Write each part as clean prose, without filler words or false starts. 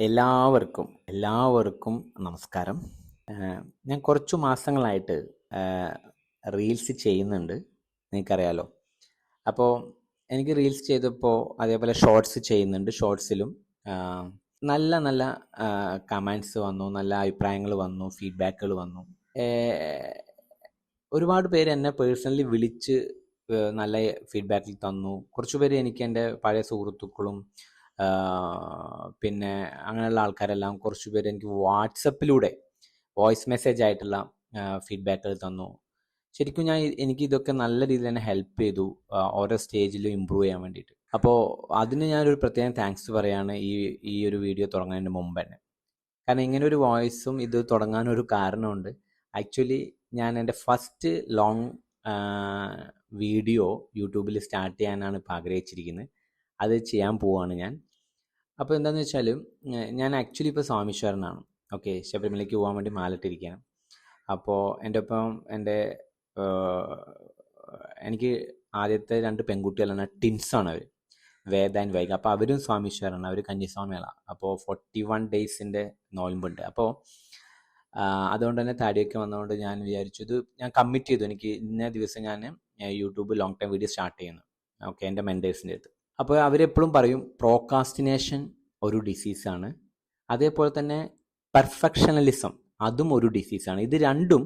എല്ലാവർക്കും നമസ്കാരം. ഞാൻ കുറച്ചു മാസങ്ങളായിട്ട് റീൽസ് ചെയ്യുന്നുണ്ട്, നിങ്ങൾക്കറിയാലോ. അപ്പോൾ എനിക്ക് റീൽസ് ചെയ്തപ്പോൾ അതേപോലെ ഷോർട്സ് ചെയ്യുന്നുണ്ട്. ഷോർട്സിലും നല്ല നല്ല കമൻറ്റ്സ് വന്നു, നല്ല അഭിപ്രായങ്ങൾ വന്നു, ഫീഡ്ബാക്കുകൾ വന്നു. ഒരുപാട് പേര് എന്നെ പേഴ്സണലി വിളിച്ച് നല്ല ഫീഡ്ബാക്കിൽ തന്നു. കുറച്ച് പേര് എനിക്ക് എൻ്റെ പഴയ സുഹൃത്തുക്കളും പിന്നെ അങ്ങനെയുള്ള ആൾക്കാരെല്ലാം കുറച്ച് പേര് എനിക്ക് വാട്സപ്പിലൂടെ വോയിസ് മെസ്സേജ് ആയിട്ടുള്ള ഫീഡ്ബാക്കുകൾ തന്നു. ശരിക്കും എനിക്ക് ഇതൊക്കെ നല്ല രീതിയിൽ തന്നെ ഹെൽപ്പ് ചെയ്തു ഓരോ സ്റ്റേജിലും ഇമ്പ്രൂവ് ചെയ്യാൻ വേണ്ടിയിട്ട്. അപ്പോൾ അതിന് ഞാനൊരു പ്രത്യേകം താങ്ക്സ് പറയാണ് ഈ ഒരു വീഡിയോ തുടങ്ങുന്നതിന് മുമ്പ് തന്നെ. കാരണം ഇങ്ങനെ ഒരു വോയിസും ഇത് തുടങ്ങാനൊരു കാരണമുണ്ട്. ആക്ച്വലി ഞാൻ എൻ്റെ ഫസ്റ്റ് ലോങ് വീഡിയോ യൂട്യൂബിൽ സ്റ്റാർട്ട് ചെയ്യാനാണ് ഇപ്പോൾ ആഗ്രഹിച്ചിരിക്കുന്നത്. അത് ചെയ്യാൻ പോവുകയാണ് ഞാൻ. അപ്പോൾ എന്താണെന്ന് വെച്ചാൽ ഞാൻ ആക്ച്വലി ഇപ്പോൾ സ്വാമീശ്വരനാണ്. ഓക്കെ, ശബരിമലയ്ക്ക് പോകാൻ വേണ്ടി മാലിട്ടിരിക്കുകയാണ്. അപ്പോൾ എൻ്റെ ഒപ്പം എനിക്ക് ആദ്യത്തെ 2 പെൺകുട്ടികളാണ്, ടിൻസാണ് അവർ, വേദ ആൻഡ് വൈഗ. അപ്പോൾ അവരും സ്വാമീശ്വരനാണ്, അവർ കന്യാസ്വാമികളാണ്. അപ്പോൾ 41 ഡേയ്സിൻ്റെ നോയമ്പുണ്ട്. അപ്പോൾ അതുകൊണ്ട് തന്നെ താടിയൊക്കെ വന്നതുകൊണ്ട് ഞാൻ വിചാരിച്ചു, ഇത് ഞാൻ കമ്മിറ്റ് ചെയ്തു, എനിക്ക് ഇന്ന ദിവസം ഞാൻ YouTube long time video start ചെയ്യുന്നു. ഓക്കെ, എൻ്റെ മെൻറ്റേഴ്സിൻ്റെ അടുത്ത്. അപ്പോൾ അവരെപ്പോഴും പറയും പ്രോക്കാസ്റ്റിനേഷൻ ഒരു ഡിസീസാണ്, അതേപോലെ തന്നെ പെർഫെക്ഷണലിസം അതും ഒരു ഡിസീസാണ്. ഇത് രണ്ടും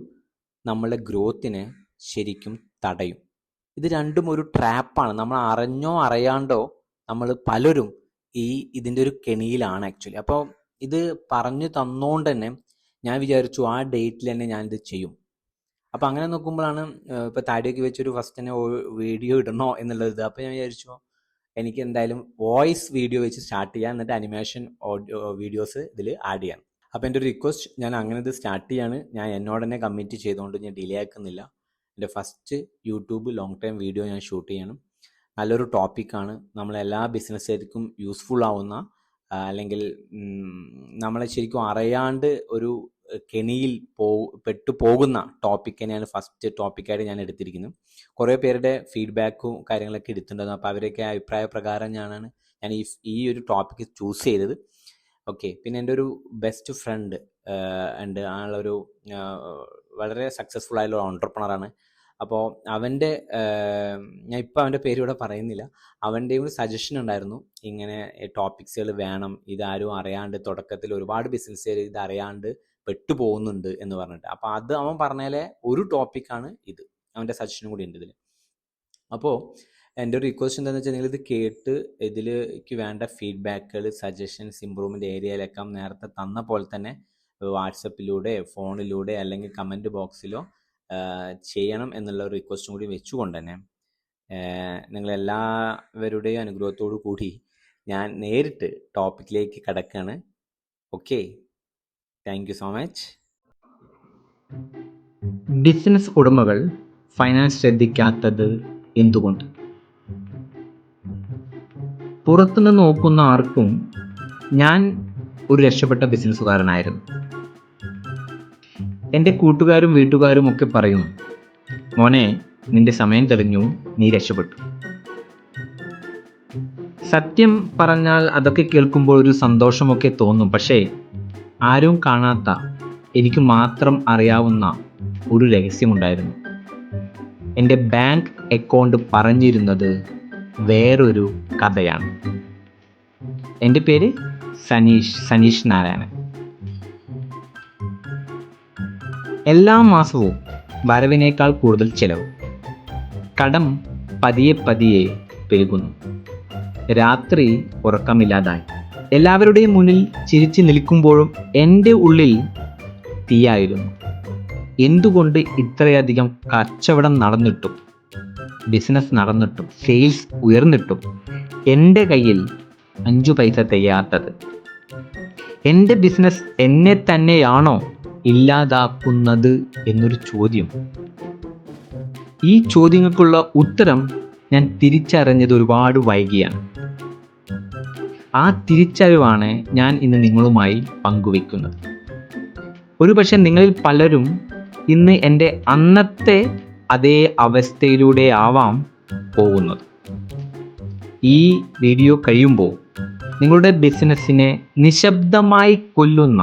നമ്മളുടെ ഗ്രോത്തിനെ ശരിക്കും തടയും. ഇത് രണ്ടും ഒരു ട്രാപ്പാണ്. നമ്മൾ അറിഞ്ഞോ അറിയാണ്ടോ നമ്മൾ പലരും ഇതിൻ്റെ ഒരു കെണിയിലാണ് ആക്ച്വലി. അപ്പോൾ ഇത് പറഞ്ഞു തന്നുകൊണ്ട് തന്നെ ഞാൻ വിചാരിച്ചു ആ ഡേറ്റിൽ തന്നെ ഞാനിത് ചെയ്യും. അപ്പോൾ അങ്ങനെ നോക്കുമ്പോഴാണ് ഇപ്പോൾ താടിയൊക്കെ വെച്ചൊരു ഫസ്റ്റ് തന്നെ വീഡിയോ ഇടണോ എന്നുള്ളത്. അപ്പോൾ ഞാൻ വിചാരിച്ചു എനിക്ക് എന്തായാലും വോയിസ് വീഡിയോ വെച്ച് സ്റ്റാർട്ട് ചെയ്യാം, എന്നിട്ട് അനിമേഷൻ ഓഡിയോ വീഡിയോസ് ഇതിൽ ആഡ് ചെയ്യാം. അപ്പോൾ എൻ്റെ ഒരു റിക്വസ്റ്റ്, ഞാൻ അങ്ങനെ ഇത് സ്റ്റാർട്ട് ചെയ്യാണ്. ഞാൻ എന്നോട് തന്നെ കമ്മിറ്റ് ചെയ്തുകൊണ്ട് ഞാൻ ഡിലേ ആക്കുന്നില്ല. എൻ്റെ first YouTube long time video ഞാൻ ഷൂട്ട് ചെയ്യണം. നല്ലൊരു ടോപ്പിക്കാണ്, നമ്മളെല്ലാ ബിസിനസ്സുകാർക്കും യൂസ്ഫുൾ ആവുന്ന, അല്ലെങ്കിൽ നമ്മളെ ശരിക്കും അറിയാണ്ട് ഒരു കെണിയിൽ പെട്ടുപോകുന്ന ടോപ്പിക് തന്നെയാണ് ഫസ്റ്റ് ടോപ്പിക്കായിട്ട് ഞാൻ എടുത്തിരിക്കുന്നത്. കുറേ പേരുടെ ഫീഡ്ബാക്കും കാര്യങ്ങളൊക്കെ എടുത്തിട്ടുണ്ടായിരുന്നു. അപ്പോൾ അവരൊക്കെ അഭിപ്രായ പ്രകാരം ഞാൻ ഈ ഒരു ടോപ്പിക്ക് ചൂസ് ചെയ്തത്. ഓക്കെ, പിന്നെ എൻ്റെ ഒരു ബെസ്റ്റ് ഫ്രണ്ട് ഉണ്ട്, ആളൊരു വളരെ സക്സസ്ഫുൾ ആയിട്ടുള്ള ഓൺട്രപ്രണറാണ്. അപ്പോൾ അവൻ്റെ ഞാൻ ഇപ്പോൾ അവൻ്റെ പേര് ഇവിടെ പറയുന്നില്ല, അവൻ്റെയും ഒരു സജഷൻ ഉണ്ടായിരുന്നു, ഇങ്ങനെ ടോപ്പിക്സുകൾ വേണം, ഇതാരും അറിയാണ്ട് തുടക്കത്തിൽ ഒരുപാട് ബിസിനസ്സുകാർ ഇതറിയാണ്ട് പെട്ടുപോകുന്നുണ്ട് എന്ന് പറഞ്ഞിട്ട്. അപ്പോൾ അത് അവൻ പറഞ്ഞാലേ ഒരു ടോപ്പിക്കാണ് ഇത്, അവൻ്റെ സജഷനും കൂടി ഉണ്ട് ഇതിൽ. അപ്പോൾ എൻ്റെ ഒരു റിക്വസ്റ്റ് എന്താണെന്ന് വെച്ചാൽ, നിങ്ങളിത് കേട്ട് ഇതിലേക്ക് വേണ്ട ഫീഡ്ബാക്കുകൾ, സജഷൻസ്, ഇമ്പ്രൂവ്മെൻറ്റ് ഏരിയയിലൊക്കെ നേരത്തെ തന്ന പോലെ തന്നെ വാട്സപ്പിലൂടെ, ഫോണിലൂടെ അല്ലെങ്കിൽ കമൻറ്റ് ബോക്സിലോ ചെയ്യണം എന്നുള്ള ഒരു റിക്വസ്റ്റും കൂടി വെച്ചുകൊണ്ട് തന്നെ നിങ്ങളെല്ലാവരുടെയും അനുഗ്രഹത്തോടു കൂടി ഞാൻ നേരിട്ട് ടോപ്പിക്കിലേക്ക് കടക്കുകയാണ്. Okay, thank you so much. Business ഉടമകൾ ഫൈനാൻസ് ശ്രദ്ധിക്കാത്തത് എന്തുകൊണ്ട്? പുറത്തുനിന്ന് നോക്കുന്ന ആർക്കും ഞാൻ ഒരു രക്ഷപ്പെട്ട ബിസിനസ്സുകാരനായിരുന്നു. എൻ്റെ കൂട്ടുകാരും വീട്ടുകാരും ഒക്കെ പറയും, മോനെ നിന്റെ സമയം തെളിഞ്ഞു, നീ രക്ഷപ്പെട്ടു. സത്യം പറഞ്ഞാൽ അതൊക്കെ കേൾക്കുമ്പോൾ ഒരു സന്തോഷമൊക്കെ തോന്നും. പക്ഷേ ആരും കാണാത്ത, എനിക്ക് മാത്രം അറിയാവുന്ന ഒരു രഹസ്യമുണ്ടായിരുന്നു. എൻ്റെ ബാങ്ക് അക്കൗണ്ട് പറഞ്ഞിരുന്നത് വേറൊരു കഥയാണ്. എൻ്റെ പേര് സനീഷ് നാരായണൻ. എല്ലാ മാസവും വരവിനേക്കാൾ കൂടുതൽ ചെലവ്. കടം പതിയെ പെരുകുന്നു. രാത്രി ഉറക്കമില്ലാതായി. എല്ലാവരുടെയും മുന്നിൽ ചിരിച്ചു നിൽക്കുമ്പോഴും എൻ്റെ ഉള്ളിൽ തീയായിരുന്നു. എന്തുകൊണ്ട് ഇത്രയധികം കച്ചവടം നടന്നിട്ടും, ബിസിനസ് നടന്നിട്ടും, സെയിൽസ് ഉയർന്നിട്ടും എൻ്റെ കയ്യിൽ 5 പൈസ തികയാത്തത്? എൻ്റെ ബിസിനസ് എന്നെ തന്നെയാണോ ഇല്ലാതാക്കുന്നത് എന്നൊരു ചോദ്യം. ഈ ചോദ്യങ്ങൾക്കുള്ള ഉത്തരം ഞാൻ തിരിച്ചറിഞ്ഞത് ഒരുപാട് വൈകിയാണ്. ആ തിരിച്ചറിവാണ് ഞാൻ ഇന്ന് നിങ്ങളുമായി പങ്കുവെക്കുന്നത്. ഒരുപക്ഷെ നിങ്ങളിൽ പലരും ഇന്ന് എൻ്റെ അന്നത്തെ അതേ അവസ്ഥയിലൂടെ ആവാം പോകുന്നത്. ഈ വീഡിയോ കഴിയുമ്പോൾ നിങ്ങളുടെ ബിസിനസ്സിനെ നിശബ്ദമായി കൊല്ലുന്ന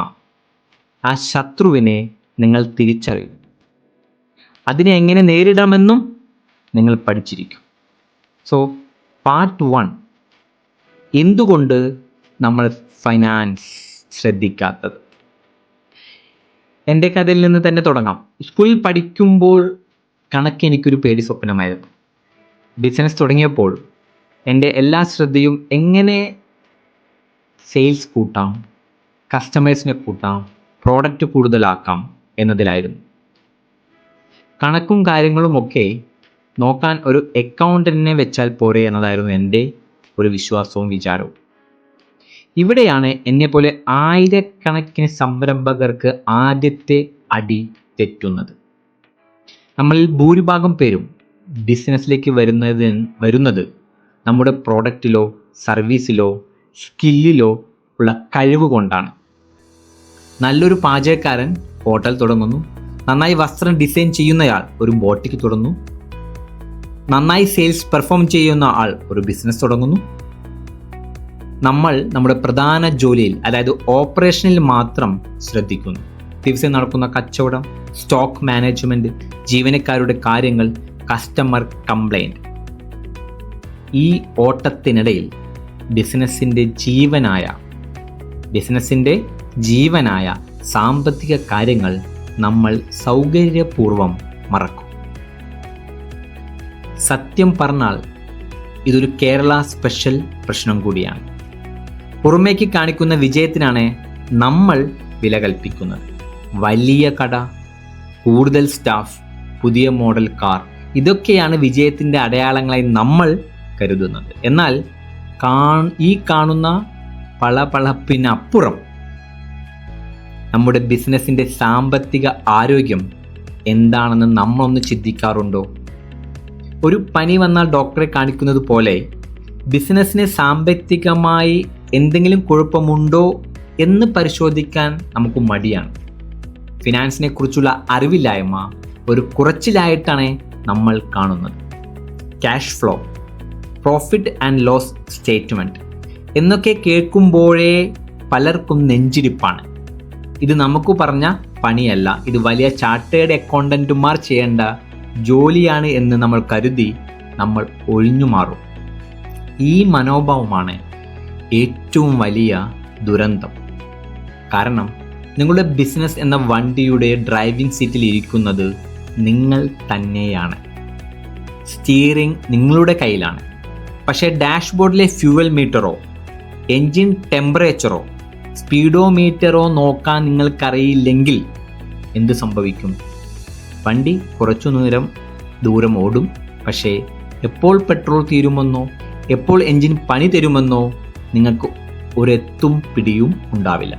ആ ശത്രുവിനെ നിങ്ങൾ തിരിച്ചറിയും. അതിനെ എങ്ങനെ നേരിടാമെന്നും നിങ്ങൾ പഠിച്ചിരിക്കും. സോ പാർട്ട് 1, എന്തുകൊണ്ട് നമ്മൾ ഫൈനാൻസ് ശ്രദ്ധിക്കാത്തത്. എൻ്റെ കഥയിൽ നിന്ന് തന്നെ തുടങ്ങാം. സ്കൂളിൽ പഠിക്കുമ്പോൾ കണക്ക് എനിക്കൊരു പേടി സ്വപ്നമായിരുന്നു. ബിസിനസ് തുടങ്ങിയപ്പോൾ എൻ്റെ എല്ലാ ശ്രദ്ധയും എങ്ങനെ സെയിൽസ് കൂട്ടാം, കസ്റ്റമേഴ്സിനെ കൂട്ടാം, പ്രോഡക്റ്റ് കൂടുതലാക്കാം എന്നതിലായിരുന്നു. കണക്കും കാര്യങ്ങളുമൊക്കെ നോക്കാൻ ഒരു അക്കൗണ്ടൻറ്റിനെ വെച്ചാൽ പോരെ എന്നതായിരുന്നു എൻ്റെ ഒരു വിശ്വാസവും വിചാരവും. ഇവിടെയാണ് എന്നെപ്പോലെ ആയിരക്കണക്കിന് സംരംഭകർക്ക് ആദ്യത്തെ അടി തെറ്റുന്നത്. നമ്മളിൽ ഭൂരിഭാഗം പേരും ബിസിനസ്സിലേക്ക് വരുന്നത് നമ്മുടെ പ്രോഡക്റ്റിലോ സർവീസിലോ സ്കില്ലിലോ ഉള്ള കഴിവ് കൊണ്ടാണ്. നല്ലൊരു പാചകക്കാരൻ ഹോട്ടൽ തുടങ്ങുന്നു, നന്നായി വസ്ത്രം ഡിസൈൻ ചെയ്യുന്നയാൾ ഒരു ബോട്ടിക്ക് തുടങ്ങുന്നു, നന്നായി സെയിൽസ് പെർഫോം ചെയ്യുന്ന ആൾ ഒരു ബിസിനസ് തുടങ്ങുന്നു. നമ്മൾ നമ്മുടെ പ്രധാന ജോലിയിൽ, അതായത് ഓപ്പറേഷനിൽ മാത്രം ശ്രദ്ധിക്കുന്നു. ദിവസം നടക്കുന്ന കച്ചവടം, സ്റ്റോക്ക് മാനേജ്മെൻറ്റ്, ജീവനക്കാരുടെ കാര്യങ്ങൾ, കസ്റ്റമർ കംപ്ലൈൻറ്റ്. ഈ ഓട്ടത്തിനിടയിൽ ബിസിനസ്സിൻ്റെ ജീവനായ സാമ്പത്തിക കാര്യങ്ങൾ നമ്മൾ സൗകര്യപൂർവ്വം മറക്കും. സത്യം പറഞ്ഞാൽ ഇതൊരു കേരള സ്പെഷ്യൽ പ്രശ്നം കൂടിയാണ്. പുറമേക്ക് കാണിക്കുന്ന വിജയത്തിനാണ് നമ്മൾ വില കൽപ്പിക്കുന്നത്. വലിയ കട, കൂടുതൽ സ്റ്റാഫ്, പുതിയ മോഡൽ കാർ, ഇതൊക്കെയാണ് വിജയത്തിൻ്റെ അടയാളങ്ങളായി നമ്മൾ കരുതുന്നത്. എന്നാൽ ഈ കാണുന്ന പളപളപ്പിനപ്പുറം നമ്മുടെ ബിസിനസ്സിൻ്റെ സാമ്പത്തിക ആരോഗ്യം എന്താണെന്ന് നമ്മളൊന്ന് ചിന്തിക്കാറുണ്ടോ? ഒരു പനി വന്നാൽ ഡോക്ടറെ കാണിക്കുന്നത് പോലെ ബിസിനസ്സിന് സാമ്പത്തികമായി എന്തെങ്കിലും കുഴപ്പമുണ്ടോ എന്ന് പരിശോധിക്കാൻ നമുക്ക് മടിയാണ്. ഫിനാൻസിനെ കുറിച്ചുള്ള അറിവില്ലായ്മ ഒരു കുറച്ചിലായിട്ടാണ് നമ്മൾ കാണുന്നത്. Cash flow, profit and loss statement എന്നൊക്കെ കേൾക്കുമ്പോഴേ പലർക്കും നെഞ്ചിരിപ്പാണ്. ഇത് നമുക്ക് പറഞ്ഞ പണിയല്ല, ഇത് വലിയ ചാർട്ടേഡ് അക്കൗണ്ടൻറ്റുമാർ ചെയ്യേണ്ട ജോലിയാണ് എന്ന് നമ്മൾ കരുതി നമ്മൾ ഒഴിഞ്ഞു മാറും. ഈ മനോഭാവമാണ് ഏറ്റവും വലിയ ദുരന്തം. കാരണം നിങ്ങളുടെ ബിസിനസ് എന്ന വണ്ടിയുടെ ഡ്രൈവിംഗ് സീറ്റിൽ ഇരിക്കുന്നത് നിങ്ങൾ തന്നെയാണ്. സ്റ്റിയറിംഗ് നിങ്ങളുടെ കയ്യിലാണ്. പക്ഷേ ഡാഷ്ബോർഡിലെ ഫ്യൂവൽ മീറ്ററോ എൻജിൻ ടെമ്പറേച്ചറോ സ്പീഡോമീറ്ററോ നോക്കാൻ നിങ്ങൾക്കറിയില്ലെങ്കിൽ എന്ത് സംഭവിക്കും? വണ്ടി കുറച്ചു ദൂരം ഓടും, പക്ഷേ എപ്പോൾ പെട്രോൾ തീരുമെന്നോ എപ്പോൾ എൻജിൻ പണി തരുമെന്നോ നിങ്ങൾക്ക് ഒരെത്തും പിടിയും ഉണ്ടാവില്ല.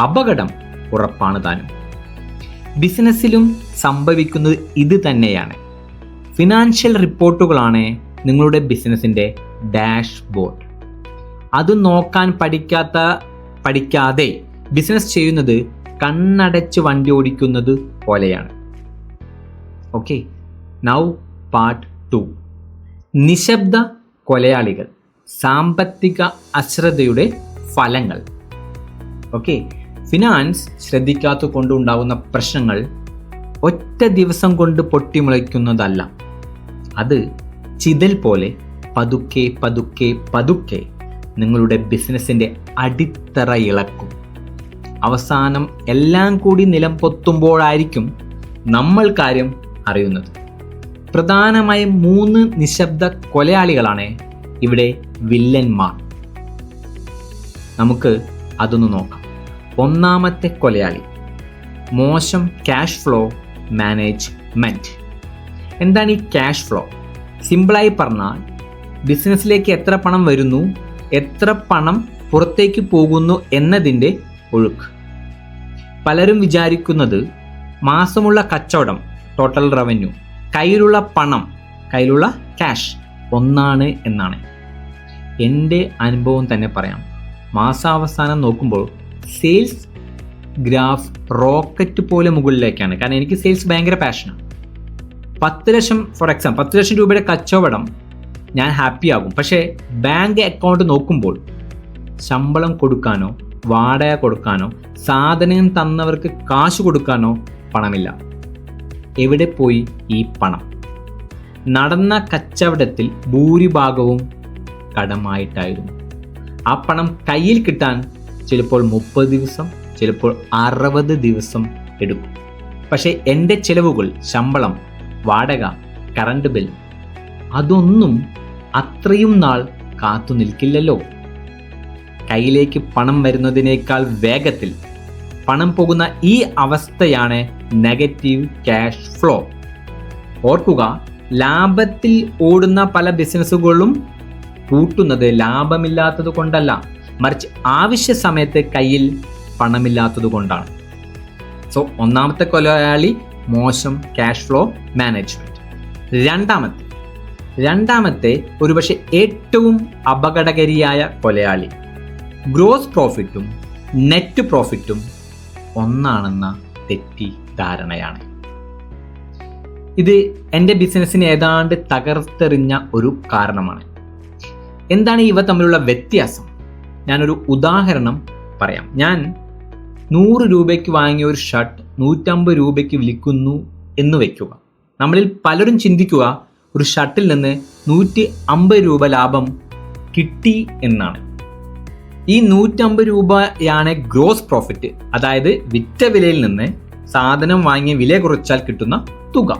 അപകടം ഉറപ്പാണ് താനും. ബിസിനസ്സിലും സംഭവിക്കുന്നത് ഇത് തന്നെയാണ്. ഫിനാൻഷ്യൽ റിപ്പോർട്ടുകളാണ് നിങ്ങളുടെ ബിസിനസ്സിൻ്റെ ഡാഷ്ബോർഡ്. അത് നോക്കാൻ പഠിക്കാതെ ബിസിനസ് ചെയ്യുന്നത് കണ്ണടച്ച് വണ്ടി ഓടിക്കുന്നത് പോലെയാണ്. ഓക്കെ, നൗ പാർട്ട് 2, നിശബ്ദ കൊലയാളികൾ, സാമ്പത്തിക അശ്രദ്ധയുടെ ഫലങ്ങൾ. ഓക്കെ, ഫിനാൻസ് ശ്രദ്ധിക്കാത്ത കൊണ്ടുണ്ടാകുന്ന പ്രശ്നങ്ങൾ ഒറ്റ ദിവസം കൊണ്ട് പൊട്ടിമുളയ്ക്കുന്നതല്ല. അത് ചിതൽ പോലെ പതുക്കെ പതുക്കെ പതുക്കെ നിങ്ങളുടെ ബിസിനസ്സിൻ്റെ അടിത്തറ ഇളക്കും. അവസാനം എല്ലാം കൂടി നിലം പൊത്തുമ്പോഴായിരിക്കും നമ്മൾ കാര്യം അറിയുന്നത്. പ്രധാനമായും 3 നിശബ്ദ കൊലയാളികളാണ് ഇവിടെ വില്ലന്മാർ. നമുക്ക് അതൊന്ന് നോക്കാം. ഒന്നാമത്തെ കൊലയാളി, മോശം ക്യാഷ് ഫ്ലോ മാനേജ്മെൻറ്റ്. എന്താണ് ഈ ക്യാഷ് ഫ്ലോ? സിമ്പിളായി പറഞ്ഞാൽ ബിസിനസ്സിലേക്ക് എത്ര പണം വരുന്നു, എത്ര പണം പുറത്തേക്ക് പോകുന്നു എന്നതിൻ്റെ ഒഴുക്ക്. പലരും വിചാരിക്കുന്നത് മാസമുള്ള കച്ചവടം, ടോട്ടൽ റവന്യൂ, കയ്യിലുള്ള പണം, കയ്യിലുള്ള ക്യാഷ് ഒന്നാണ് എന്നാണ്. എൻ്റെ അനുഭവം തന്നെ പറയാം. മാസാവസാനം നോക്കുമ്പോൾ സെയിൽസ് ഗ്രാഫ് റോക്കറ്റ് പോലെ മുകളിലേക്കാണ്. കാരണം എനിക്ക് സെയിൽസ് ഭയങ്കര പാഷനാണ്. 10 ലക്ഷം ഫോർ എക്സാമ്പിൾ 10 ലക്ഷം രൂപയുടെ കച്ചവടം ഞാൻ ഹാപ്പി ആകും. പക്ഷേ ബാങ്ക് അക്കൗണ്ട് നോക്കുമ്പോൾ ശമ്പളം കൊടുക്കാനോ വാടക കൊടുക്കാനോ സാധനം തന്നവർക്ക് കാശ് കൊടുക്കാനോ പണമില്ല. എവിടെ പോയി ഈ പണം? നടന്ന കച്ചവടത്തിൽ ഭൂരിഭാഗവും കടമായിട്ടായിരുന്നു. ആ പണം കയ്യിൽ കിട്ടാൻ ചിലപ്പോൾ 30 ദിവസം, ചിലപ്പോൾ 60 ദിവസം എടുക്കും. പക്ഷേ എൻ്റെ ചിലവുകൾ, ശമ്പളം, വാടക, കറണ്ട് ബിൽ, അതൊന്നും അത്രയും നാൾ കാത്തു നിൽക്കില്ലല്ലോ. കയ്യിലേക്ക് പണം വരുന്നതിനേക്കാൾ വേഗത്തിൽ പണം പോകുന്ന ഈ അവസ്ഥയാണ് നെഗറ്റീവ് ക്യാഷ് ഫ്ലോ. ഓർക്കുക, ലാഭത്തിൽ ഓടുന്ന പല ബിസിനസ്സുകളും കൂട്ടുന്നത് ലാഭമില്ലാത്തത് കൊണ്ടല്ല, മറിച്ച് ആവശ്യ സമയത്ത് കയ്യിൽ പണമില്ലാത്തത് കൊണ്ടാണ്. സോ ഒന്നാമത്തെ കൊലയാളി മോശം ക്യാഷ് ഫ്ലോ മാനേജ്മെന്റ്. രണ്ടാമത്തെ ഒരുപക്ഷെ ഏറ്റവും അപകടകാരിയായ കൊലയാളി ഗ്രോസ് പ്രോഫിറ്റും നെറ്റ് പ്രോഫിറ്റും ഒന്നാണെന്ന തെറ്റിദ്ധാരണയാണ്. ഇത് എൻ്റെ ബിസിനസ്സിനെ ഏതാണ്ട് തകർത്തെറിഞ്ഞ ഒരു കാരണമാണ്. എന്താണ് ഇവ തമ്മിലുള്ള വ്യത്യാസം? ഞാനൊരു ഉദാഹരണം പറയാം. ഞാൻ 100 രൂപയ്ക്ക് വാങ്ങിയ ഒരു ഷർട്ട് 150 രൂപയ്ക്ക് വിൽക്കുന്നു എന്ന് വയ്ക്കുക. നമ്മളിൽ പലരും ചിന്തിക്കുക ഒരു ഷർട്ടിൽ നിന്ന് 150 രൂപ ലാഭം കിട്ടി എന്നാണ്. ഈ 150 രൂപയാണ് ഗ്രോസ് പ്രോഫിറ്റ്, അതായത് വിറ്റ വിലയിൽ നിന്ന് സാധനം വാങ്ങിയ വില കുറച്ചാൽ കിട്ടുന്ന തുക.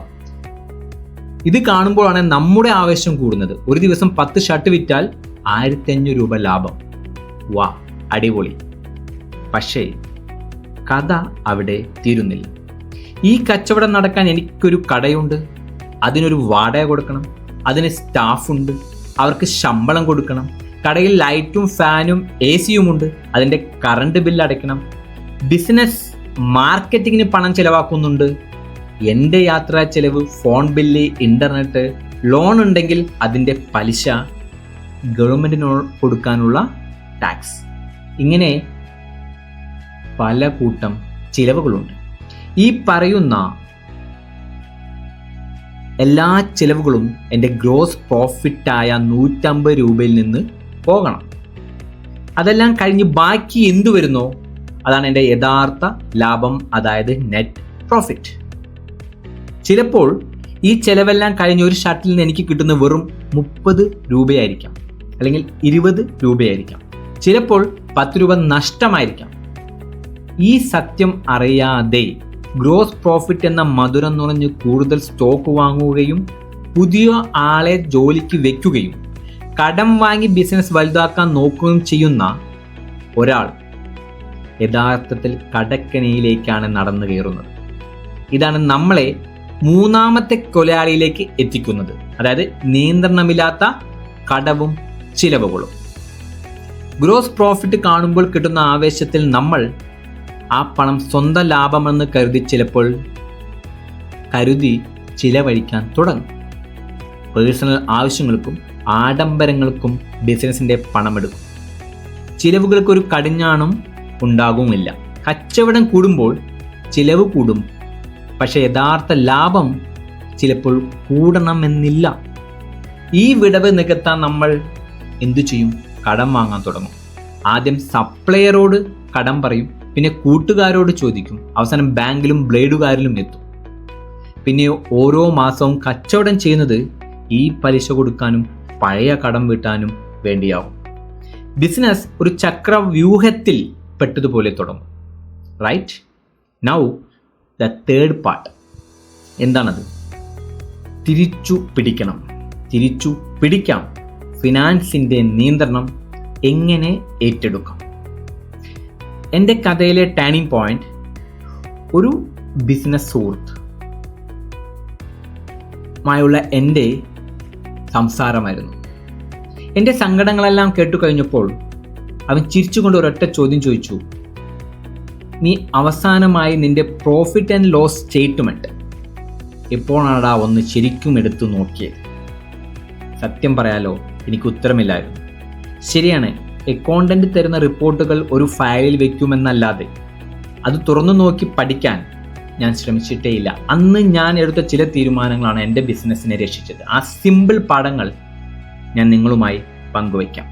ഇത് കാണുമ്പോഴാണ് നമ്മുടെ ആവേശം കൂടുന്നത്. ഒരു ദിവസം 10 ഷർട്ട് വിറ്റാൽ 1500 രൂപ ലാഭം. വാ, അടിപൊളി. പക്ഷേ കഥ അവിടെ തീരുന്നില്ല. ഈ കച്ചവടം നടക്കാൻ എനിക്കൊരു കടയുണ്ട്, അതിനൊരു വാടക കൊടുക്കണം, അതിന് സ്റ്റാഫുണ്ട്, അവർക്ക് ശമ്പളം കൊടുക്കണം, കടയിൽ ലൈറ്റും ഫാനും AC-യും ഉണ്ട്, അതിൻ്റെ കറണ്ട് ബില്ല് അടയ്ക്കണം, ബിസിനസ് മാർക്കറ്റിങ്ങിന് പണം ചിലവാക്കുന്നുണ്ട്, എൻ്റെ യാത്രാ ചെലവ്, ഫോൺ ബില്ല്, ഇൻ്റർനെറ്റ്, ലോൺ ഉണ്ടെങ്കിൽ അതിൻ്റെ പലിശ, ഗവൺമെൻറ്റിന് കൊടുക്കാനുള്ള ടാക്സ്, ഇങ്ങനെ പല കൂട്ടം ചിലവുകളുണ്ട്. ഈ പറയുന്ന എല്ലാ ചിലവുകളും എൻ്റെ ഗ്രോസ് പ്രോഫിറ്റായ 150 രൂപയിൽ നിന്ന് പോകണം. അതെല്ലാം കഴിഞ്ഞ് ബാക്കി എന്തു വരുന്നോ അതാണ് എൻ്റെ യഥാർത്ഥ ലാഭം, അതായത് നെറ്റ് പ്രോഫിറ്റ്. ചിലപ്പോൾ ഈ ചിലവെല്ലാം കഴിഞ്ഞ് ഒരു ഷർട്ടിൽ നിന്ന് എനിക്ക് കിട്ടുന്ന വെറും 30 രൂപയായിരിക്കാം, അല്ലെങ്കിൽ 20 രൂപയായിരിക്കാം, ചിലപ്പോൾ 10 രൂപ നഷ്ടമായിരിക്കാം. ഈ സത്യം അറിയാതെ ഗ്രോസ് പ്രോഫിറ്റ് എന്ന മധുരം നുറഞ്ഞ് കൂടുതൽ സ്റ്റോക്ക് വാങ്ങുകയും പുതിയ ആളെ ജോലിക്ക് വെക്കുകയും കടം വാങ്ങി ബിസിനസ് വലുതാക്കാൻ നോക്കുകയും ചെയ്യുന്ന ഒരാൾ യഥാർത്ഥത്തിൽ കടക്കണിയിലേക്കാണ് നടന്നു കയറുന്നത്. ഇതാണ് നമ്മളെ മൂന്നാമത്തെ കൊലയാളിയിലേക്ക് എത്തിക്കുന്നത്, അതായത് നിയന്ത്രണമില്ലാത്ത കടവും ചിലവുകളും. ഗ്രോസ് പ്രോഫിറ്റ് കാണുമ്പോൾ കിട്ടുന്ന ആവേശത്തിൽ നമ്മൾ ആ പണം സ്വന്തം ലാഭമെന്ന് കരുതി ചിലവഴിക്കാൻ തുടങ്ങും. പേഴ്സണൽ ആവശ്യങ്ങൾക്കും ആഡംബരങ്ങൾക്കും ബിസിനസിൻ്റെ പണമെടുക്കും. ചിലവുകൾക്കൊരു കടിഞ്ഞാണും ഉണ്ടാകുമില്ല. കച്ചവടം കൂടുമ്പോൾ ചിലവ് കൂടും, പക്ഷെ യഥാർത്ഥ ലാഭം ചിലപ്പോൾ കൂടണമെന്നില്ല. ഈ വിടവ് നികത്താൻ നമ്മൾ എന്തു ചെയ്യും? കടം വാങ്ങാൻ തുടങ്ങും. ആദ്യം സപ്ലയറോട് കടം പറയും, പിന്നെ കൂട്ടുകാരോട് ചോദിക്കും, അവസാനം ബാങ്കിലും ബ്ലേഡുകാരിലും എത്തും. പിന്നെ ഓരോ മാസവും കച്ചവടം ചെയ്യുന്നത് ഈ പലിശ കൊടുക്കാനും പഴയ കടം വീട്ടാനും വേണ്ടിയാവും. ബിസിനസ് ഒരു ചക്രവ്യൂഹത്തിൽ പെട്ടതുപോലെ തുടങ്ങും. Right? Now the third part. എന്താണത്? തിരിച്ചു പിടിക്കാം. ഫിനാൻസിൻ്റെ നിയന്ത്രണം എങ്ങനെ ഏറ്റെടുക്കാം? എൻ്റെ കഥയിലെ ടേണിംഗ് പോയിന്റ് ഒരു ബിസിനസ് സുഹൃത്തുമായുള്ള എൻ്റെ സംസാരമായിരുന്നു. എൻ്റെ സങ്കടങ്ങളെല്ലാം കേട്ടുകഴിഞ്ഞപ്പോൾ അവൻ ചിരിച്ചുകൊണ്ട് ഒരൊറ്റ ചോദ്യം ചോദിച്ചു, നീ അവസാനമായി നിന്റെ പ്രോഫിറ്റ് ആൻഡ് ലോസ് സ്റ്റേറ്റ്മെൻറ്റ് എപ്പോഴാണടാ ഒന്ന് ശരിക്കും എടുത്തു നോക്കിയത്? സത്യം പറയാലോ, എനിക്ക് ഉത്തരമില്ലായിരുന്നു. ശരിയാണ്, അക്കൗണ്ടന്റ് തരുന്ന റിപ്പോർട്ടുകൾ ഒരു ഫയലിൽ വെക്കുമെന്നല്ലാതെ അത് തുറന്നു നോക്കി പഠിക്കാൻ ഞാൻ ശ്രമിച്ചിട്ടേയില്ല. അന്ന് ഞാൻ എടുത്ത ചില തീരുമാനങ്ങളാണ് എൻ്റെ ബിസിനസ്സിനെ രക്ഷിച്ചത്. ആ സിമ്പിൾ പാഠങ്ങൾ ഞാൻ നിങ്ങളുമായി പങ്കുവയ്ക്കാം.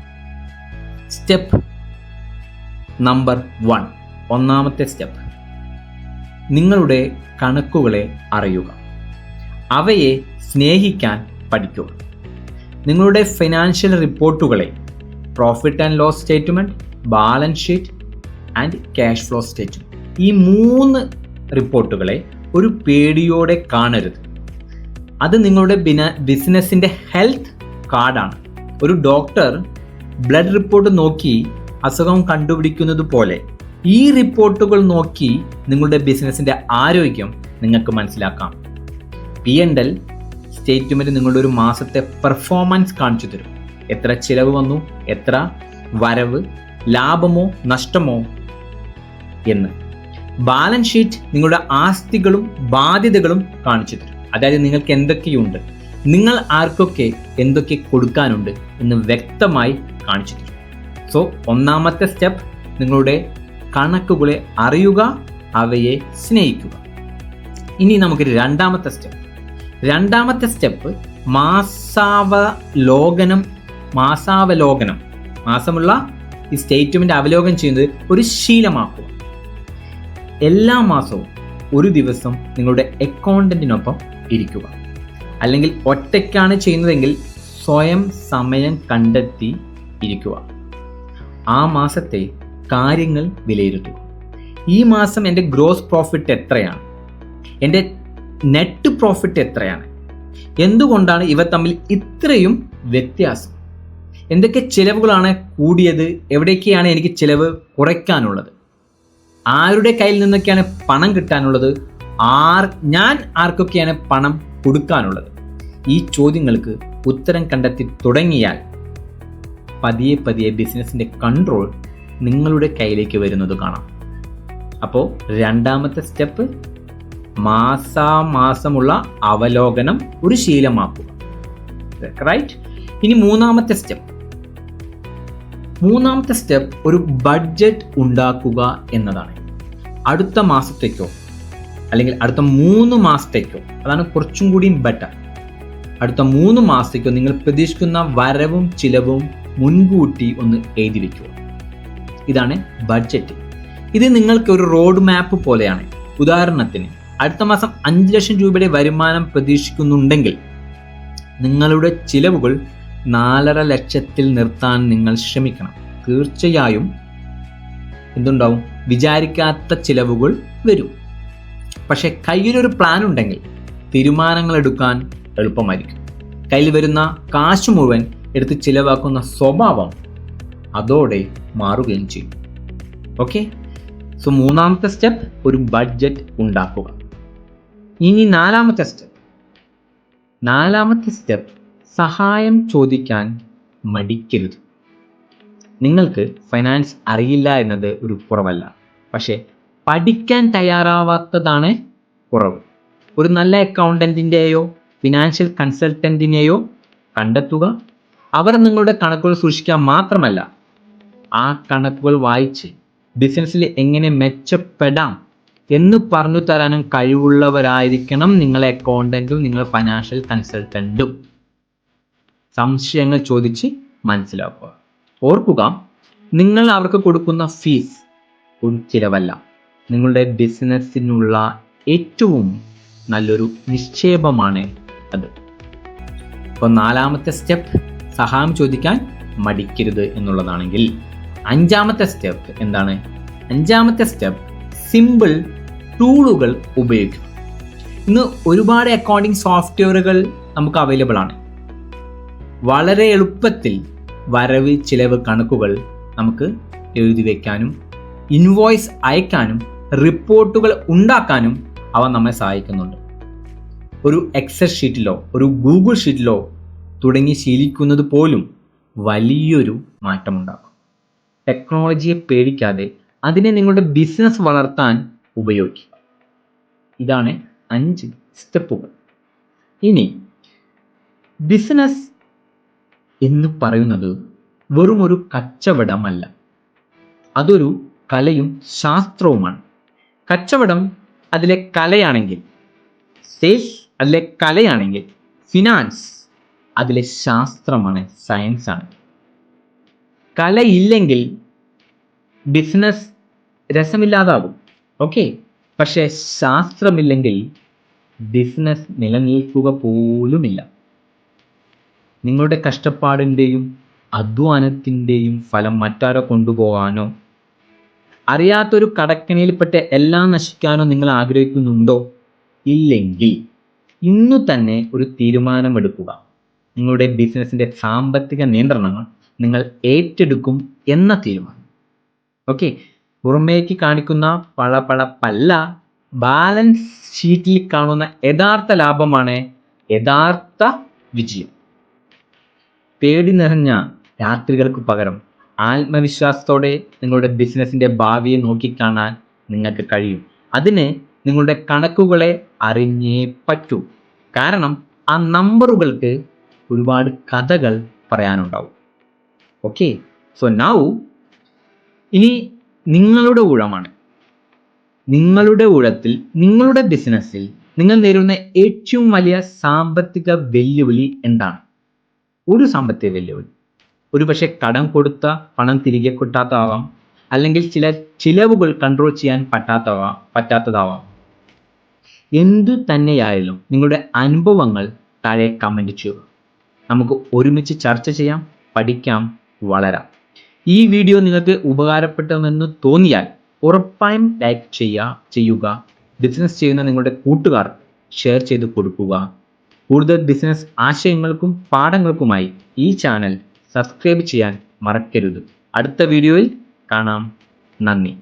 സ്റ്റെപ്പ് നമ്പർ 1, ഒന്നാമത്തെ സ്റ്റെപ്പ്, നിങ്ങളുടെ കണക്കുകളെ അറിയുക, അവയെ സ്നേഹിക്കാൻ പഠിക്കുക. നിങ്ങളുടെ ഫിനാൻഷ്യൽ റിപ്പോർട്ടുകളെ, profit and loss statement, balance sheet and cash flow statement, ഈ 3 റിപ്പോർട്ടുകളെ ഒരു പേടിയോടെ കാണരുത്. അത് നിങ്ങളുടെ ബിസിനസ്സിൻ്റെ ഹെൽത്ത് കാർഡാണ്. ഒരു ഡോക്ടർ ബ്ലഡ് റിപ്പോർട്ട് നോക്കി അസുഖം കണ്ടുപിടിക്കുന്നത് പോലെ ഈ റിപ്പോർട്ടുകൾ നോക്കി നിങ്ങളുടെ ബിസിനസ്സിൻ്റെ ആരോഗ്യം നിങ്ങൾക്ക് മനസ്സിലാക്കാം. P&L സ്റ്റേറ്റ്മെൻറ്റ് നിങ്ങളുടെ ഒരു മാസത്തെ പെർഫോമൻസ് കാണിച്ചു തരും. എത്ര ചിലവ് വന്നു, എത്ര വരവ്, ലാഭമോ നഷ്ടമോ എന്ന്. ബാലൻസ് ഷീറ്റ് നിങ്ങളുടെ ആസ്തികളും ബാധ്യതകളും കാണിച്ചു തരും. അതായത് നിങ്ങൾക്ക് എന്തൊക്കെയുണ്ട്, നിങ്ങൾ ആർക്കൊക്കെ എന്തൊക്കെ കൊടുക്കാനുണ്ട് എന്ന് വ്യക്തമായി കാണിച്ചു തരും. സോ ഒന്നാമത്തെ സ്റ്റെപ്പ്, നിങ്ങളുടെ കണക്കുകളെ അറിയുക, അവയെ സ്നേഹിക്കുക. ഇനി നമുക്ക് രണ്ടാമത്തെ സ്റ്റെപ്പ് മാസാവലോകനം, മാസമുള്ള ഈ സ്റ്റേറ്റ്മെന്റ് അവലോകനം ചെയ്യുന്നത് ഒരു ശീലമാക്കുക. എല്ലാ മാസവും ഒരു ദിവസം നിങ്ങളുടെ അക്കൗണ്ടന്റിനൊപ്പം ഇരിക്കുക. അല്ലെങ്കിൽ ഒറ്റയ്ക്കാണ് ചെയ്യുന്നതെങ്കിൽ സ്വയം സമയം കണ്ടെത്തി ഇരിക്കുക. ആ മാസത്തെ കാര്യങ്ങൾ വിലയിരുത്തുക. ഈ മാസം എൻ്റെ ഗ്രോസ് പ്രോഫിറ്റ് എത്രയാണ്, എൻ്റെ നെറ്റ് പ്രോഫിറ്റ് എത്രയാണ്, എന്തുകൊണ്ടാണ് ഇവ തമ്മിൽ ഇത്രയും വ്യത്യാസം, എന്തൊക്കെ ചിലവുകളാണ് കൂടിയത്, എവിടേക്കാണ് എനിക്ക് ചിലവ് കുറയ്ക്കാനുള്ളത്, ആരുടെ കയ്യിൽ നിന്നൊക്കെയാണ് പണം കിട്ടാനുള്ളത്, ഞാൻ ആർക്കൊക്കെയാണ് പണം കൊടുക്കാനുള്ളത്. ഈ ചോദ്യങ്ങൾക്ക് ഉത്തരം കണ്ടെത്തി തുടങ്ങിയാൽ പതിയെ പതിയെ ബിസിനസിൻ്റെ കൺട്രോൾ നിങ്ങളുടെ കയ്യിലേക്ക് വരുന്നത് കാണാം. അപ്പോൾ രണ്ടാമത്തെ സ്റ്റെപ്പ്, മാസാമാസമുള്ള അവലോകനം ഒരു ശീലമാക്കുക. റൈറ്റ്. ഇനി മൂന്നാമത്തെ സ്റ്റെപ്പ് ഒരു ബഡ്ജറ്റ് ഉണ്ടാക്കുക എന്നതാണ്. അടുത്ത മാസത്തേക്കോ അല്ലെങ്കിൽ അടുത്ത 3 മാസത്തേക്കോ, അതാണ് കുറച്ചും കൂടിയും ബെറ്റർ. അടുത്ത 3 മാസത്തേക്കോ നിങ്ങൾ പ്രതീക്ഷിക്കുന്ന വരവും ചിലവും മുൻകൂട്ടി ഒന്ന് എഴുതി വയ്ക്കുക. ഇതാണ് ബഡ്ജറ്റ്. ഇത് നിങ്ങൾക്ക് ഒരു റോഡ് മാപ്പ് പോലെയാണ്. ഉദാഹരണത്തിന്, അടുത്ത മാസം 5 ലക്ഷം രൂപയുടെ വരുമാനം പ്രതീക്ഷിക്കുന്നുണ്ടെങ്കിൽ നിങ്ങളുടെ ചിലവുകൾ 4.5 ലക്ഷത്തിൽ നിർത്താൻ നിങ്ങൾ ശ്രമിക്കണം. തീർച്ചയായും എന്തുണ്ടാവും, വിചാരിക്കാത്ത ചിലവുകൾ വരും. പക്ഷെ കയ്യിലൊരു പ്ലാൻ ഉണ്ടെങ്കിൽ തീരുമാനങ്ങൾ എടുക്കാൻ എളുപ്പമായിരിക്കും. കയ്യിൽ വരുന്ന കാശ് മുഴുവൻ എടുത്ത് ചിലവാക്കുന്ന സ്വഭാവം അതോടെ മാറുകയും ചെയ്യും. ഓക്കെ. സോ മൂന്നാമത്തെ സ്റ്റെപ്പ് ഒരു ബഡ്ജറ്റ് ഉണ്ടാക്കുക. ഇനി നാലാമത്തെ സ്റ്റെപ്പ് സഹായം ചോദിക്കാൻ മടിക്കരുത്. നിങ്ങൾക്ക് ഫൈനാൻസ് അറിയില്ല എന്നത് ഒരു കുറവല്ല, പക്ഷേ പഠിക്കാൻ തയ്യാറാവാത്തതാണ് കുറവ്. ഒരു നല്ല അക്കൗണ്ടൻറ്റിൻ്റെയോ ഫിനാൻഷ്യൽ കൺസൾട്ടൻറ്റിനെയോ കണ്ടെത്തുക. അവർ നിങ്ങളുടെ കണക്കുകൾ സൂക്ഷിക്കുക മാത്രമല്ല, ആ കണക്കുകൾ വായിച്ച് ബിസിനസ്സിൽ എങ്ങനെ മെച്ചപ്പെടാം എന്ന് പറഞ്ഞു തരാനും കഴിവുള്ളവരായിരിക്കണം നിങ്ങളെ അക്കൗണ്ടൻറ്റും നിങ്ങൾ ഫിനാൻഷ്യൽ കൺസൾട്ടൻറ്റും. സംശയങ്ങൾ ചോദിച്ച് മനസ്സിലാക്കുക. ഓർക്കുക, നിങ്ങൾ അവർക്ക് കൊടുക്കുന്ന ഫീസ് ഒരു ചിലവല്ല, നിങ്ങളുടെ ബിസിനസ്സിനുള്ള ഏറ്റവും നല്ലൊരു നിക്ഷേപമാണ് അത്. അപ്പോൾ നാലാമത്തെ സ്റ്റെപ്പ് സഹായം ചോദിക്കാൻ മടിക്കരുത് എന്നുള്ളതാണെങ്കിൽ, അഞ്ചാമത്തെ സ്റ്റെപ്പ് എന്താണ്? അഞ്ചാമത്തെ സ്റ്റെപ്പ് സിമ്പിൾ ടൂളുകൾ ഉപയോഗിക്കുക. ഇന്ന് ഒരുപാട് അക്കൗണ്ടിങ് സോഫ്റ്റ്വെയറുകൾ നമുക്ക് അവൈലബിൾ ആണ്. വളരെ എളുപ്പത്തിൽ വരവ് ചിലവ് കണക്കുകൾ നമുക്ക് എഴുതി വയ്ക്കാനും ഇൻവോയ്സ് അയക്കാനും റിപ്പോർട്ടുകൾ ഉണ്ടാക്കാനും അവ നമ്മെ സഹായിക്കുന്നുണ്ട്. ഒരു എക്സൽ ഷീറ്റിലോ ഒരു ഗൂഗിൾ ഷീറ്റിലോ തുടങ്ങി ശീലിക്കുന്നത് പോലും വലിയൊരു മാറ്റമുണ്ടാക്കും. ടെക്നോളജിയെ പേടിക്കാതെ അതിനെ നിങ്ങളുടെ ബിസിനസ് വളർത്താൻ ഉപയോഗിക്കുക. ഇതാണ് 5 സ്റ്റെപ്പുകൾ. ഇനി ബിസിനസ് എന്ന് പറയുന്നത് വെറും ഒരു കച്ചവടമല്ല, അതൊരു കലയും ശാസ്ത്രവുമാണ്. കച്ചവടം അതിലെ കലയാണെങ്കിൽ, സെയിൽസ് അതിലെ കലയാണെങ്കിൽ, ഫിനാൻസ് അതിലെ ശാസ്ത്രമാണ്, സയൻസാണ്. കലയില്ലെങ്കിൽ ബിസിനസ് രസമില്ലാതാകും. ഓക്കെ, പക്ഷേ ശാസ്ത്രമില്ലെങ്കിൽ ബിസിനസ് നിലനിൽക്കുക പോലുമില്ല. നിങ്ങളുടെ കഷ്ടപ്പാടിൻ്റെയും അധ്വാനത്തിൻ്റെയും ഫലം മറ്റാരോ കൊണ്ടുപോകാനോ അറിയാത്തൊരു കടക്കെണിയിൽപ്പെട്ട് എല്ലാം നശിക്കാനോ നിങ്ങൾ ആഗ്രഹിക്കുന്നുണ്ടോ? ഇല്ലെങ്കിൽ ഇന്നു തന്നെ ഒരു തീരുമാനമെടുക്കുക. നിങ്ങളുടെ ബിസിനസ്സിൻ്റെ സാമ്പത്തിക നിയന്ത്രണങ്ങൾ നിങ്ങൾ ഏറ്റെടുക്കും എന്ന തീരുമാനം. ഓക്കെ, പുറമേക്ക് കാണിക്കുന്ന പളപളപ്പല്ല, ബാലൻസ് ഷീറ്റിൽ കാണുന്ന യഥാർത്ഥ ലാഭമാണ് യഥാർത്ഥ വിജയം. പേടി നിറഞ്ഞ രാത്രികൾക്ക് പകരം ആത്മവിശ്വാസത്തോടെ നിങ്ങളുടെ ബിസിനസ്സിൻ്റെ ഭാവിയെ നോക്കിക്കാണാൻ നിങ്ങൾക്ക് കഴിയും. അതിന് നിങ്ങളുടെ കണക്കുകളെ അറിഞ്ഞേ പറ്റൂ. കാരണം ആ നമ്പറുകൾക്ക് ഒരുപാട് കഥകൾ പറയാനുണ്ടാവും. ഓക്കെ, സോ നൗ ഇനി നിങ്ങളുടെ ഊഴമാണ്. നിങ്ങളുടെ ഊഴത്തിൽ നിങ്ങളുടെ ബിസിനസ്സിൽ നിങ്ങൾ നേരിടുന്ന ഏറ്റവും വലിയ സാമ്പത്തിക വെല്ലുവിളി എന്താണ്? ഒരു സാമ്പത്തിക വെല്ലുവിളി ഒരുപക്ഷെ കടം കൊടുത്ത പണം തിരികെ കിട്ടാത്തതാവാം, അല്ലെങ്കിൽ ചില ചിലവുകൾ കൺട്രോൾ ചെയ്യാൻ പറ്റാത്തതാവാം. എന്തു തന്നെയായാലും നിങ്ങളുടെ അനുഭവങ്ങൾ താഴെ കമൻറ്റ് ചെയ്യുക. നമുക്ക് ഒരുമിച്ച് ചർച്ച ചെയ്യാം, പഠിക്കാം, വളരാം. ഈ വീഡിയോ നിങ്ങൾക്ക് ഉപകാരപ്പെട്ടെന്ന് തോന്നിയാൽ ഉറപ്പായും ലൈക്ക് ചെയ്യുക. ബിസിനസ് ചെയ്യുന്ന നിങ്ങളുടെ കൂട്ടുകാർ ഷെയർ ചെയ്ത് കൊടുക്കുക. കൂടുതൽ ബിസിനസ് ആശയങ്ങൾക്കും പാഠങ്ങൾക്കുമായി ഈ ചാനൽ സബ്സ്ക്രൈബ് ചെയ്യാൻ മറക്കരുത്. അടുത്ത വീഡിയോയിൽ കാണാം. നന്ദി.